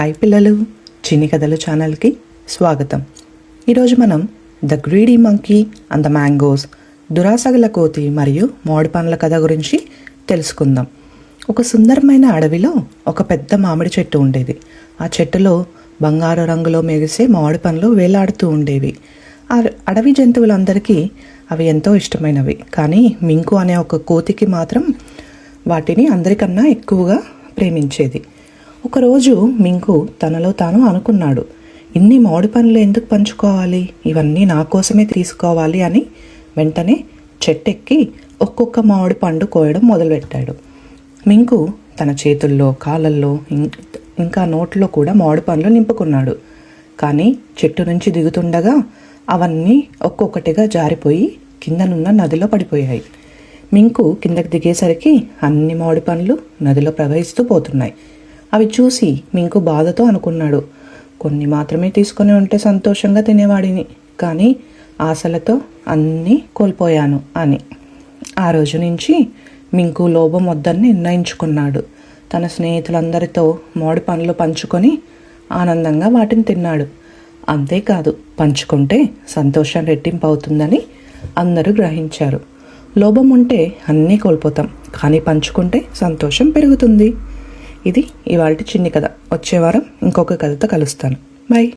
Hi పిల్లలు, చిన్ని కథలు ఛానల్కి స్వాగతం. ఈరోజు మనం the greedy monkey and the mangoes, దురాసగల కోతి మరియు మామిడి పండ్ల కథ గురించి తెలుసుకుందాం. ఒక సుందరమైన అడవిలో ఒక పెద్ద మామిడి చెట్టు ఉండేది. ఆ చెట్టులో బంగారు రంగులో మెరిసే మామిడి పండ్లు వేలాడుతూ ఉండేవి. ఆ అడవి జంతువులందరికీ అవి ఎంతో ఇష్టమైనవి. కానీ మింకు అనే ఒక కోతికి మాత్రం వాటిని అందరికన్నా ఎక్కువగా ప్రేమించేది. ఒకరోజు మింకు తనలో తాను అనుకున్నాడు, ఇన్ని మామిడి పండ్లు ఎందుకు పంచుకోవాలి, ఇవన్నీ నా కోసమే తీసుకోవాలి అని వెంటనే చెట్టెక్కి ఒక్కొక్క మామిడి పండు కోయడం మొదలుపెట్టాడు. మింకు తన చేతుల్లో, కాళ్ళల్లో, ఇంకా నోట్లో కూడా మామిడి పండ్లు నింపుకున్నాడు. కానీ చెట్టు నుంచి దిగుతుండగా అవన్నీ ఒక్కొక్కటిగా జారిపోయి కిందనున్న నదిలో పడిపోయాయి. మింకు కిందకి దిగేసరికి అన్ని మామిడి పండ్లు నదిలో ప్రవహిస్తూ పోతున్నాయి. అవి చూసి మింకు బాధతో అనుకున్నాడు, కొన్ని మాత్రమే తీసుకొని ఉంటే సంతోషంగా తినేవాడిని, కానీ ఆశలతో అన్నీ కోల్పోయాను అని. ఆ రోజు నుంచి మింకు లోభం వద్దని నిర్ణయించుకున్నాడు. తన స్నేహితులందరితో మామిడి పండ్లు పంచుకొని ఆనందంగా వాటిని తిన్నాడు. అంతేకాదు, పంచుకుంటే సంతోషం రెట్టింపు అవుతుందని అందరూ గ్రహించారు. లోభం ఉంటే అన్నీ కోల్పోతాం, కానీ పంచుకుంటే సంతోషం పెరుగుతుంది. ఇది ఇవాల్టి చిన్ని కథ. వచ్చే వారం ఇంకొక కథతో కలుస్తాను. బై.